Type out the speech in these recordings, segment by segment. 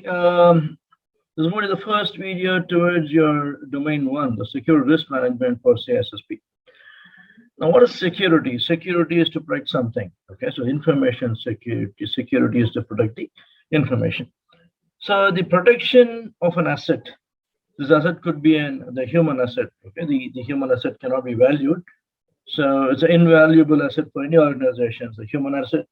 this is going to be the first video towards your domain 1, the secure risk management for CISSP. Now, what is security? Security is to protect something. Okay, so information security. Security is to protect the information. So the protection of an asset. This asset could be the human asset. Okay, the human asset cannot be valued. So it's an invaluable asset for any organization. The human asset.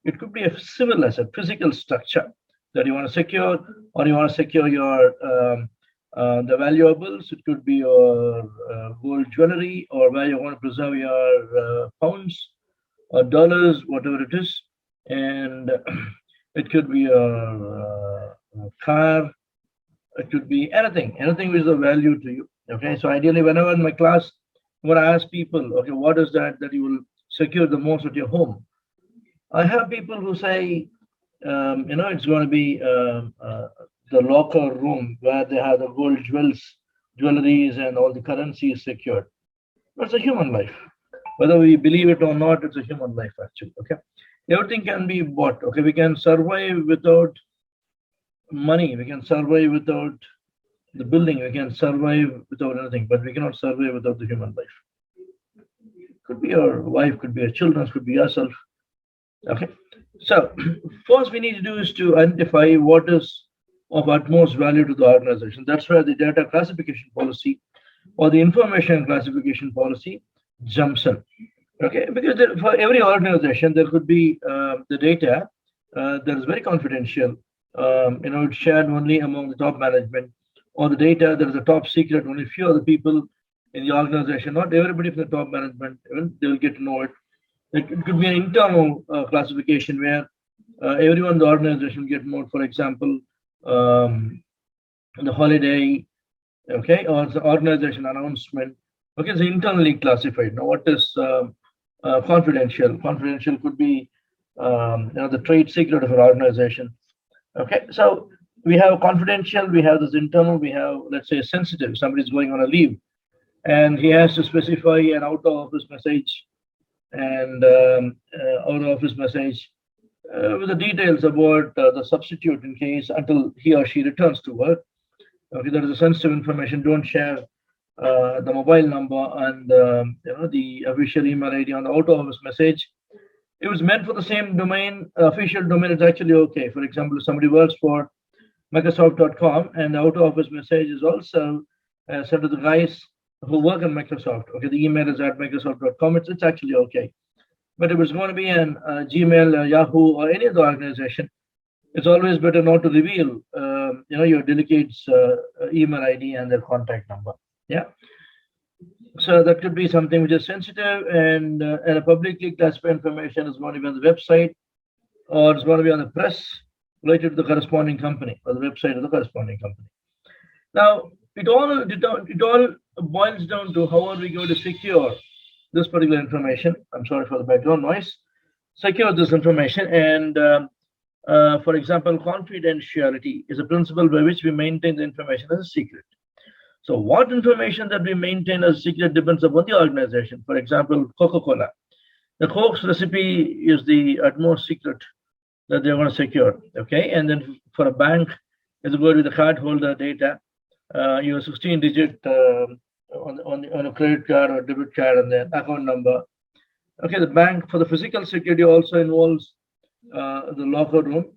It could be a civil asset, physical structure that you want to secure, or you want to secure your the valuables. It could be your gold jewelry, or where you want to preserve your pounds or dollars, whatever it is. And it could be a car. It could be anything which is of value to you. Okay, so ideally, whenever in my class, when I ask people, okay, what is that you will secure the most at your home? I have people who say, it's going to be the locker room where they have the gold jewelries and all the currency is secured. That's a human life. Whether we believe it or not, it's a human life actually. Okay, everything can be bought. Okay, we can survive without money. We can survive without the building. We can survive without anything, but we cannot survive without the human life. Could be your wife, could be your children, could be yourself. Okay, so first we need to do is to identify what is of utmost value to the organization. That's where the data classification policy or the information classification policy jumps in. Okay, because for every organization there could be the data that is very confidential. It's shared only among the top management, or the data that is a top secret. Only few other people in the organization, not everybody from the top management, they will get to know it. It could be an internal classification where everyone in the organization will get more. For example, the holiday, okay, or the organization announcement. Okay, it's internally classified. Now, what is confidential? Confidential could be the trade secret of an organization. Okay, so we have confidential, we have this internal, we have, let's say, sensitive. Somebody's going on a leave and he has to specify an out of office message and out of office message with the details about the substitute in case until he or she returns to work. Okay, that is a sensitive information. Don't share the mobile number and the official email ID on the out of office message. It was meant for the same domain, official domain. It's actually okay. For example, if somebody works for Microsoft.com and the out of office message is also sent to the guys who work on Microsoft. Okay, the email is at Microsoft.com. It's actually okay. But if it's going to be an Gmail, Yahoo, or any other organization, it's always better not to reveal, your delegate's email ID and their contact number. Yeah. So that could be something which is sensitive, and a publicly classified information is going to be on the website, or it's going to be on the press related to the corresponding company, or the website of the corresponding company. Now, it all boils down to how are we going to secure this particular information. I'm sorry for the background noise. Secure this information, and for example, confidentiality is a principle by which we maintain the information as a secret. So what information that we maintain as secret depends upon the organization. For example, Coca-Cola. The Coke's recipe is the utmost secret that they want to secure. Okay, and then for a bank, it's going to be the cardholder data, your 16-digit on a credit card or debit card, and then account number. Okay, the bank for the physical security also involves the locker room.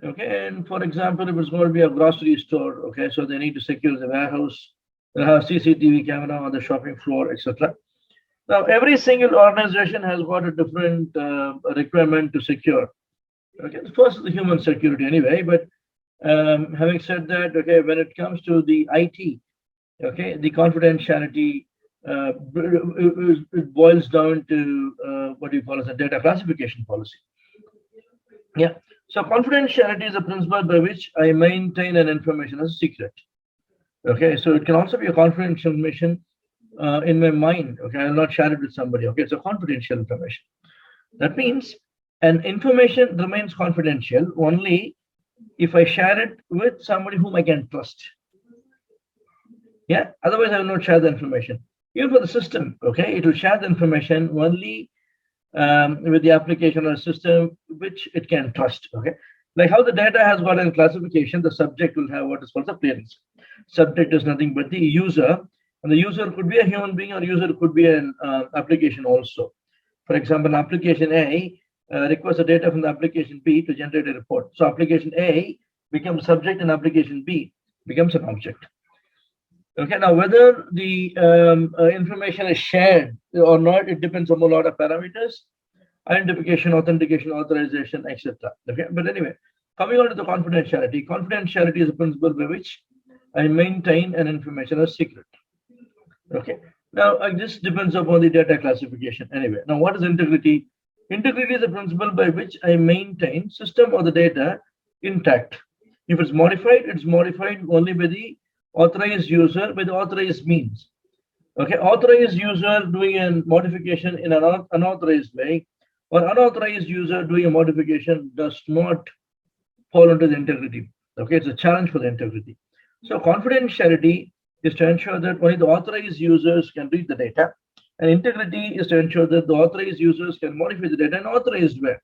Okay, and for example, if it's going to be a grocery store, okay, so they need to secure the warehouse, they have CCTV camera on the shopping floor, etc. Now, every single organization has got a different requirement to secure. Okay, first is the human security anyway, but having said that, okay, when it comes to the IT, okay, the confidentiality, it boils down to what you call as a data classification policy. Yeah. So confidentiality is a principle by which I maintain an information as a secret. Okay, so it can also be a confidential information in my mind. Okay, I will not share it with somebody. Okay, it's a confidential information. That means an information remains confidential only if I share it with somebody whom I can trust. Yeah, otherwise I will not share the information. Even for the system, okay, it will share the information only with the application or system which it can trust. Okay, Like how the data has got a classification, the subject will have what is called the clearance. Subject is nothing but the user, and the user could be a human being, or user could be an application also. For example, application A requests the data from the application B to generate a report. So application A becomes subject and application B becomes an object. Okay, now whether the information is shared or not, it depends on a lot of parameters: identification, authentication, authorization, etc. Okay, but anyway, coming on to the confidentiality. Confidentiality is a principle by which I maintain an information as secret. Okay, now this depends upon the data classification. Anyway, now what is integrity? Integrity is a principle by which I maintain system or the data intact. If it's modified only by the authorized user by the authorized means. Okay, authorized user doing a modification in an unauthorized way, or unauthorized user doing a modification does not fall under the integrity. Okay, it's a challenge for the integrity. So confidentiality is to ensure that only the authorized users can read the data, and integrity is to ensure that the authorized users can modify the data in an authorized way.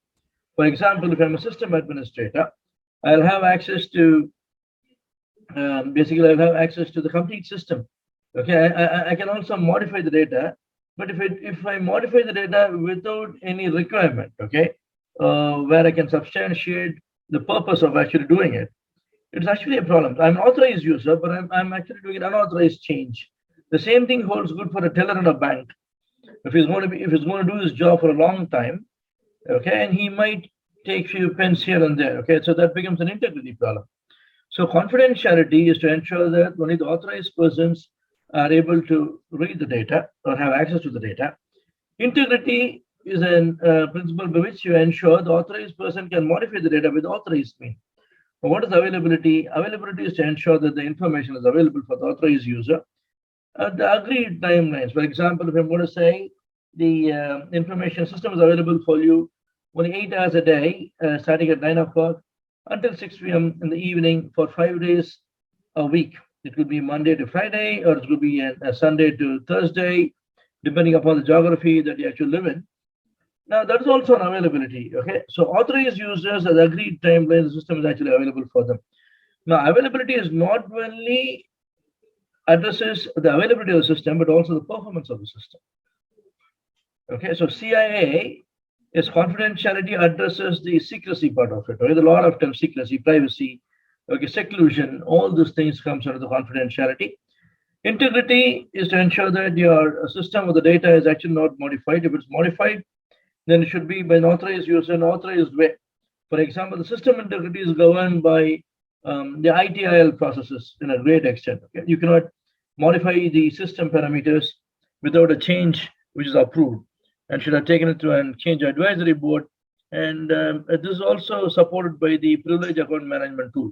For example, if I'm a system administrator, I'll have access to basically I'll have access to the complete system. Okay, I can also modify the data, but if I modify the data without any requirement, okay, where I can substantiate the purpose of actually doing it, it's actually a problem. I'm an authorized user, but I'm actually doing an unauthorized change. The same thing holds good for a teller in a bank. If he's going to do his job for a long time, okay, and he might take few pence here and there, okay, so that becomes an integrity problem. So confidentiality is to ensure that only the authorized persons are able to read the data or have access to the data. Integrity is a principle by which you ensure the authorized person can modify the data with authorized means. What is availability? Availability is to ensure that the information is available for the authorized user at the agreed timelines. For example, if I'm going to say the information system is available for you only 8 hours a day, starting at 9 o'clock until 6 p.m. in the evening for 5 days a week. It could be Monday to Friday, or it could be a Sunday to Thursday, depending upon the geography that you actually live in. Now, that is also an availability, okay? So authorized users at the agreed timeline, the system is actually available for them. Now, availability is not only addresses the availability of the system, but also the performance of the system. Okay, so CIA is confidentiality addresses the secrecy part of it, right? A lot of times secrecy, privacy, okay, seclusion, all these things comes under the confidentiality. Integrity is to ensure that your system or the data is actually not modified. If it's modified, then it should be by an authorized user in an authorized way. For example, the system integrity is governed by the ITIL processes in a great extent. Okay? You cannot modify the system parameters without a change which is approved, and should have taken it to a change advisory board. And this is also supported by the privilege account management tool.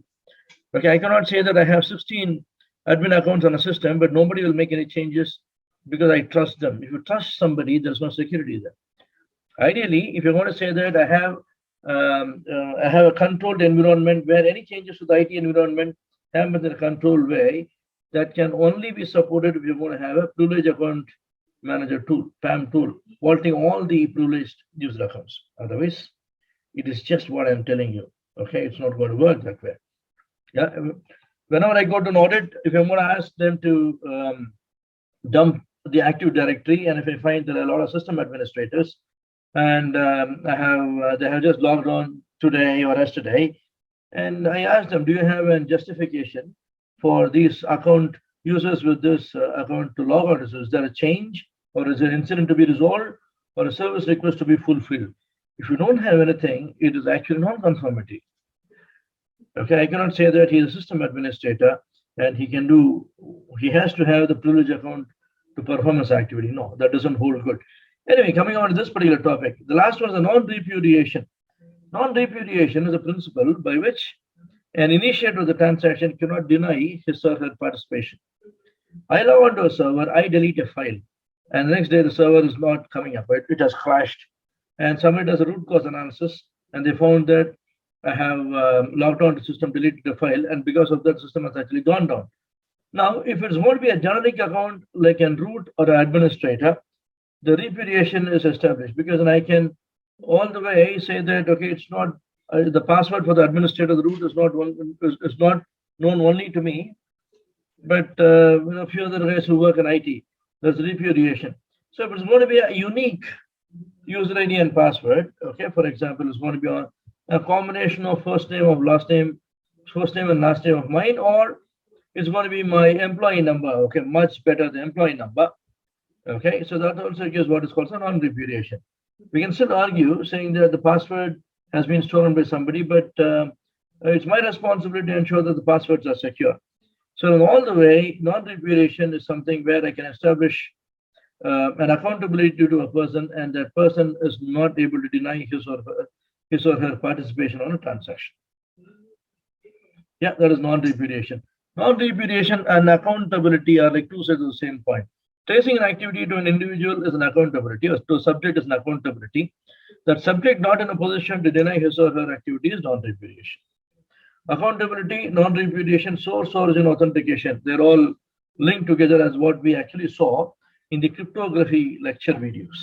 Okay, I cannot say that I have 16 admin accounts on a system, but nobody will make any changes because I trust them. If you trust somebody, there's no security there. Ideally, if you're going to say that I have a controlled environment where any changes to the IT environment happen in a controlled way, that can only be supported if you're going to have a privilege account manager tool, PAM tool, vaulting all the privileged user accounts. Otherwise, it is just what I'm telling you. Okay, it's not going to work that way. Yeah, whenever I go to an audit, if I'm going to ask them to dump the Active Directory, and if I find there are a lot of system administrators, and they have just logged on today or yesterday, and I asked them, do you have a justification for these account users with this account to log on? Is there a change, or is there an incident to be resolved, or a service request to be fulfilled? If you don't have anything, it is actually non-conformity. Okay, I cannot say that he is a system administrator and he has to have the privilege account to perform his activity. No, that doesn't hold good. Anyway, coming on to this particular topic, the last one is the non-repudiation. Non-repudiation is a principle by which an initiator of the transaction cannot deny his or her participation. I log onto a server, I delete a file, and the next day the server is not coming up, right? It has crashed. And somebody does a root cause analysis, and they found that I have logged on to the system, deleted the file, and because of that, the system has actually gone down. Now, if it's going to be a generic account like a root or an administrator, the repudiation is established, because then I can all the way say that, okay, it's not the password for the administrator of the root is not known only to me, but a few other guys who work in IT. There's repudiation. So if it's going to be a unique user ID and password, okay, for example, it's going to be a combination of first name and last name of mine, or it's going to be my employee number, okay, much better the employee number, okay. So that also gives what is called a non-repudiation. We can still argue saying that the password has been stolen by somebody, but it's my responsibility to ensure that the passwords are secure. So in all the way, non-repudiation is something where I can establish an accountability to a person, and that person is not able to deny his or her participation on a transaction. Yeah, that is non-repudiation. Non-repudiation and accountability are like two sides of the same coin. Tracing an activity to an individual is an accountability, or to a subject is an accountability. That subject not in a position to deny his or her activity is non-repudiation. Accountability, non-repudiation, source, origin, authentication, they're all linked together as what we actually saw in the cryptography lecture videos.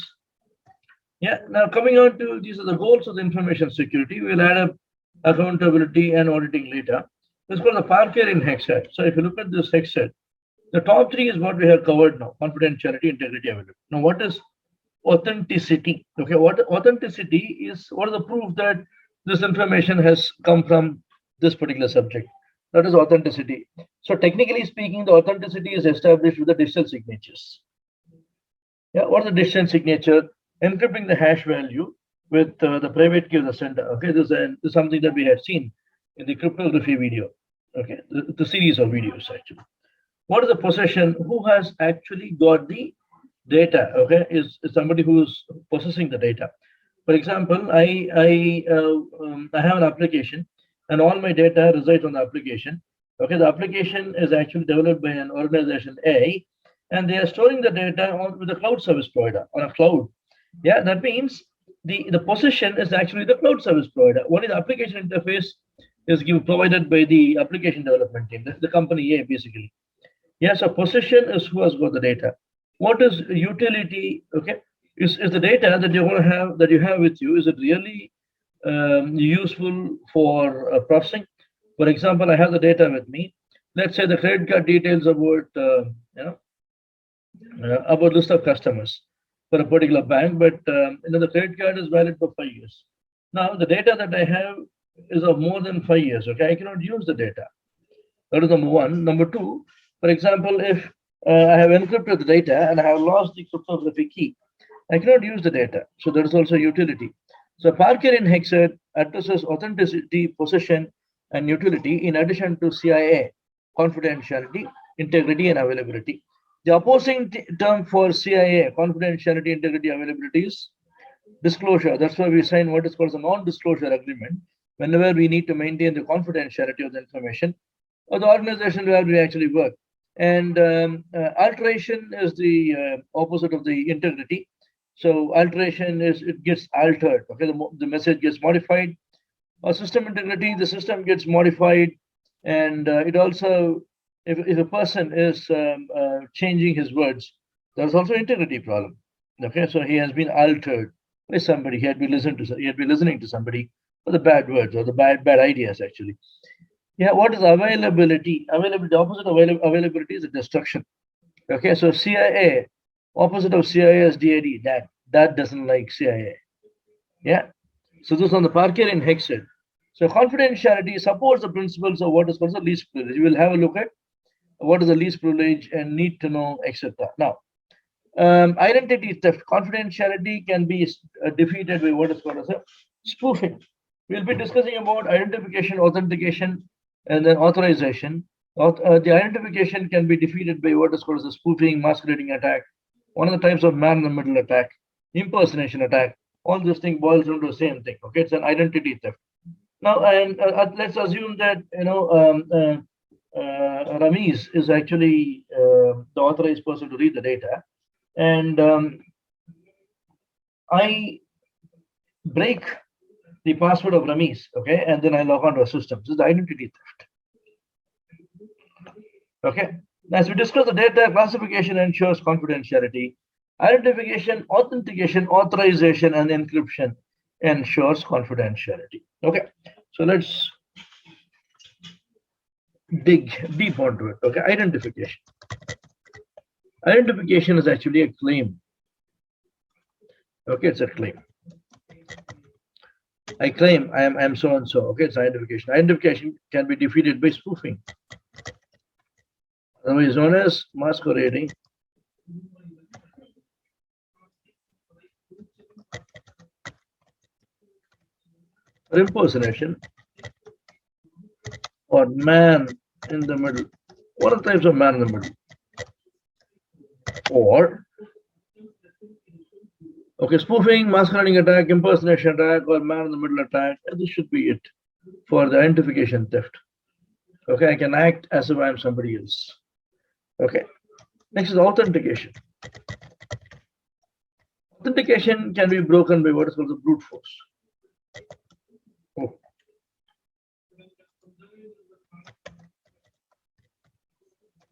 Yeah, now coming on to these are the goals of the information security. We'll add up accountability and auditing later. This is called the Parker in hex set. So if you look at this hex set, the top three is what we have covered now: confidentiality, integrity, availability. Now, what is authenticity? Okay, what authenticity is? What is the proof that this information has come from this particular subject? That is authenticity. So technically speaking, the authenticity is established with the digital signatures. Yeah, what is the digital signature? Encrypting the hash value with the private key of the sender. Okay, this is something that we have seen in the cryptography video. Okay, the series of videos actually. What is the possession? Who has actually got the data? Okay, is somebody who's possessing the data. For example, I have an application, and all my data resides on the application. Okay, the application is actually developed by an organization A, and they are storing the data with a cloud service provider on a cloud. Yeah, that means the possession is actually the cloud service provider. Only the application interface is provided by the application development team, the company A basically. Yes, so possession is who has got the data. What is utility? Okay, is the data that you're going to have, that you have with you, is it really useful for processing? For example, I have the data with me. Let's say the credit card details about about list of customers for a particular bank, but the credit card is valid for 5 years. Now the data that I have is of more than 5 years. Okay, I cannot use the data. That is number one. Number two, for example, if I have encrypted the data and I have lost the cryptography key, I cannot use the data. So there is also utility. So Parker in Hexed addresses authenticity, possession, and utility in addition to CIA, confidentiality, integrity, and availability. The opposing term for CIA, confidentiality, integrity, availability is disclosure. That's why we sign what is called a non-disclosure agreement whenever we need to maintain the confidentiality of the information or the organization where we actually work. And alteration is the opposite of the integrity. So alteration is it gets altered. Okay, the message gets modified. Or system integrity, the system gets modified, and it also, if a person is changing his words, there's also integrity problem. Okay, so he has been altered by somebody. He had been listening to somebody for the bad words or the bad ideas actually. Yeah, what is availability? Availability, the opposite of availability is destruction. Okay, so CIA, opposite of CIA is DAD. That doesn't like CIA. Yeah, so this is on the Parker in Hexed. So confidentiality supports the principles of what is called the least privilege. We will have a look at what is the least privilege and need to know, etc. Now, identity theft, confidentiality can be defeated by what is called as a spoofing. We'll be discussing about identification, authentication, and then authorization. The identification can be defeated by what is called as a spoofing, masquerading attack, one of the types of man-in-the-middle attack, impersonation attack. All this thing boils down to the same thing. Okay, it's an identity theft. Now, and let's assume that Ramesh is actually the authorized person to read the data, and I break the password of Ramesh, okay, and then I log onto a system. This is the identity theft. Okay, as we discuss the data classification ensures confidentiality, identification, authentication, authorization, and encryption ensures confidentiality. Okay, so let's dig deep onto it. Okay, identification. Identification is actually a claim. Okay, it's a claim. I claim I am so and so. Okay, it's identification. Identification can be defeated by spoofing, otherwise known as masquerading, or impersonation, or man in the middle. What are the types of man in the middle? Or okay, spoofing, masquerading attack, impersonation attack, or man in the middle attack. And this should be it for the identification theft. Okay, I can act as if I am somebody else. Okay, next is authentication. Authentication can be broken by what is called the brute force. Oh.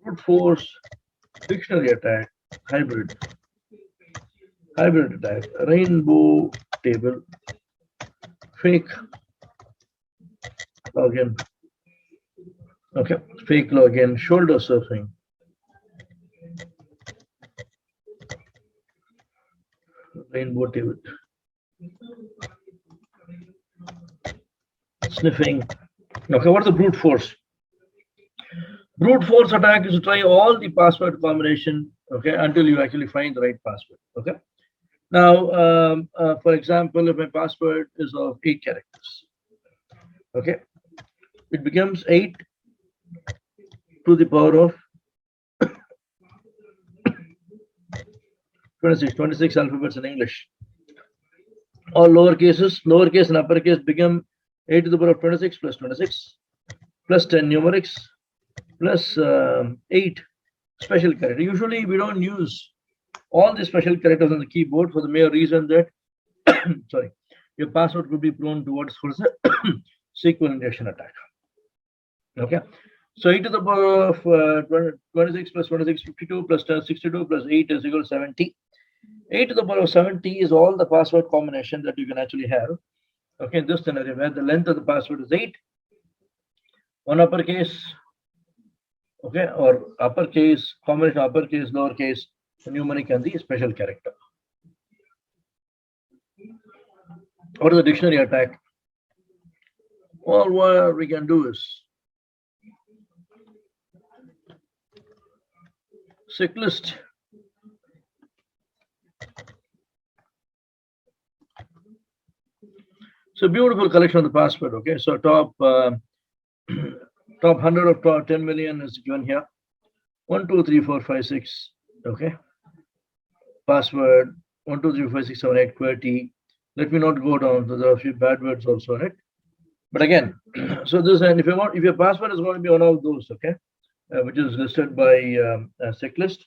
Brute force, dictionary attack, hybrid attack, rainbow table, fake login. Okay, fake login, shoulder surfing, rainbow table, sniffing. Okay, what's the brute force? Brute force attack is to try all the password combination, okay, until you actually find the right password. Okay. Now, for example, if my password is of 8 characters, okay, it becomes 8 to the power of 26 alphabets in English. All lowercase and uppercase become 8 to the power of 26 plus 26 plus 10 numerics plus 8 special characters. Usually we don't use all the special characters on the keyboard for the mere reason that sorry, your password could be prone to what's called a SQL injection attack. Okay, so 8 to the power of 26 plus 26, 52 plus 10, 62 plus 8 is equal to 70. 8 to the power of 70 is all the password combination that you can actually have. Okay, in this scenario where the length of the password is 8, one uppercase, okay, or uppercase, combination uppercase, lowercase, the numeric and the special character. What is the dictionary attack? Well, what we can do is cyclist, so beautiful collection of the password. Okay, so top 100 of top 10 million is given here. 1 2 3 4 5 6. Okay, password 1 2 3 4 5 6 7 8 QWERTY. Let me not go down. So there are a few bad words also in it. But again, so this, and if your password is going to be one of those, okay, which is listed by a cyclist,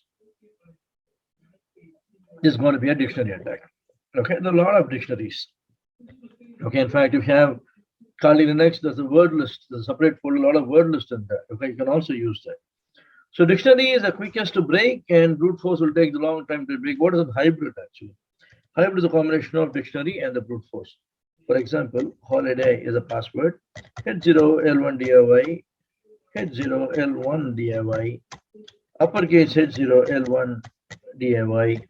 is going to be a dictionary attack. Okay, there are a lot of dictionaries. Okay, in fact, if you have Kali Linux, there's a word list, there's a separate folder, a lot of word list in there. Okay, you can also use that. So dictionary is the quickest to break, and brute force will take the long time to break. What is a hybrid actually? Hybrid is a combination of dictionary and the brute force. For example, holiday is a password, H0L1DIY, H0L1DIY, uppercase H0L1DIY,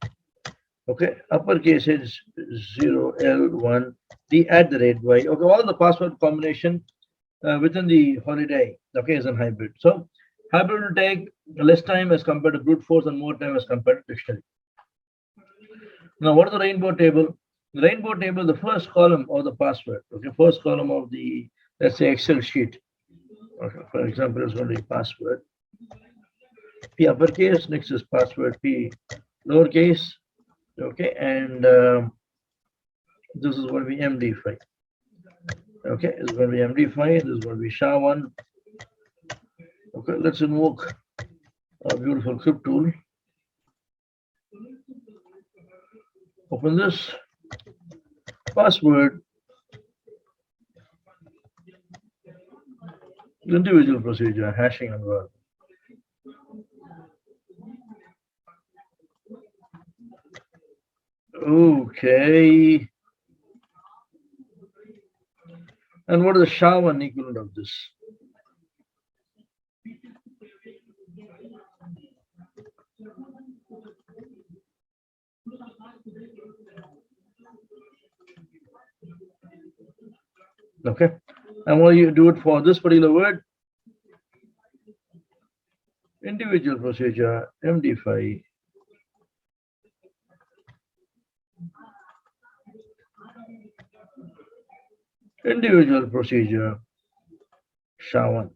okay, uppercase H0L1, the @ y. Okay, all the password combination within the holiday, okay, is a hybrid. So hybrid will take less time as compared to brute force and more time as compared to dictionary. Now, what is the rainbow table? The rainbow table, the first column of the password, okay, first column of the, let's say, Excel sheet. Okay, for example, it's going to be password. P uppercase, next is password P lowercase, okay, and this is going to be MD5. Okay, it's going to be MD5, this is going to be SHA1. Okay, let's invoke a beautiful crypt tool. Open this. Password, individual procedure, hashing and word. Okay. And what is the SHA-1 equivalent of this? Okay, and what do you do it for this particular word? Individual procedure, MD5. Individual procedure, SHA-1.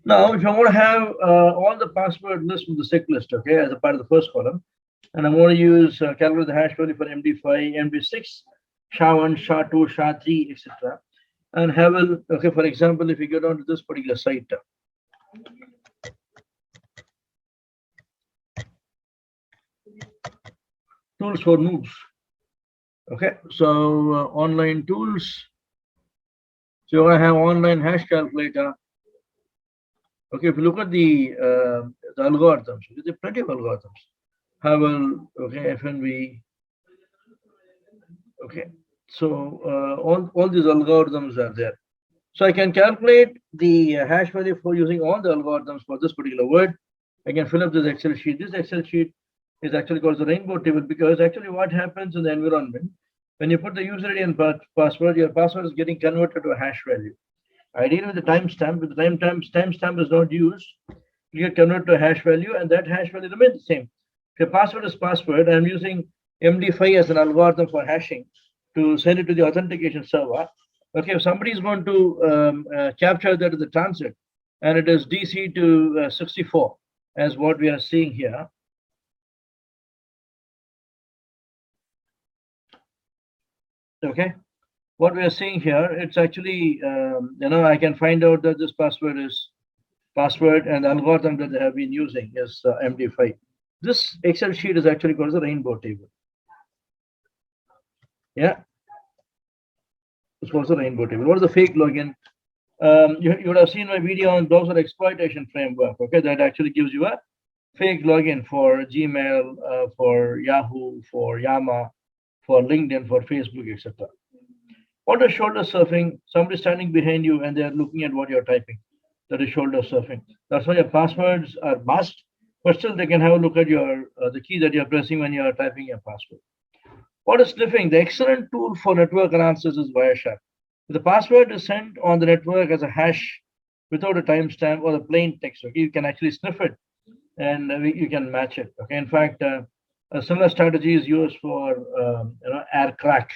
Now, if I want to have all the password list from the SIC list, okay, as a part of the first column, and I want to use calculate the hash value for MD5, MD6, SHA-1, SHA-2, SHA-3, etc. And have a, okay, for example, if you go down to this particular site, tools for noobs. Okay, so online tools. So you want to have online hash calculator. Okay, if you look at the algorithms, there are plenty of algorithms. Havel, okay, FNV. Okay, so all these algorithms are there. So I can calculate the hash value for using all the algorithms for this particular word. I can fill up this Excel sheet. This Excel sheet is actually called the rainbow table because actually what happens in the environment, when you put the user ID and password, your password is getting converted to a hash value. Ideally with the timestamp, with the timestamp is not used, you get converted to a hash value and that hash value remains the same. If your password is password, I'm using MD5 as an algorithm for hashing to send it to the authentication server. Okay, if somebody is going to capture that in the transit and it is DC to 64 as what we are seeing here. Okay, what we are seeing here, it's actually, I can find out that this password is password and the algorithm that they have been using is MD5. This Excel sheet is actually called the rainbow table. Yeah, it's called the rainbow table. What is the fake login? You would have seen my video on browser exploitation framework. Okay, that actually gives you a fake login for Gmail, for Yahoo, for Yammer, for LinkedIn, for Facebook, etc. What is shoulder surfing? Somebody standing behind you and they are looking at what you're typing. That is shoulder surfing. That's why your passwords are masked, but still they can have a look at your the key that you're pressing when you are typing your password. What is sniffing? The excellent tool for network analysis is Wireshark. If the password is sent on the network as a hash without a timestamp or a plain text, okay, you can actually sniff it and you can match it. Okay, in fact, a similar strategy is used for air crack.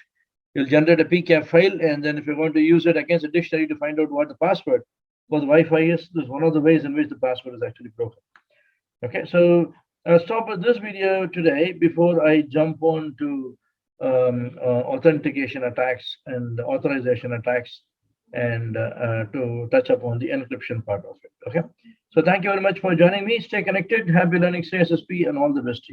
You'll generate a PCAP file, and then if you're going to use it against a dictionary to find out what the password for the Wi-Fi is, this is one of the ways in which the password is actually broken. Okay, so I'll stop with this video today before I jump on to authentication attacks and authorization attacks and to touch upon the encryption part of it. Okay, so thank you very much for joining me. Stay connected. Happy learning CISSP and all the best to you.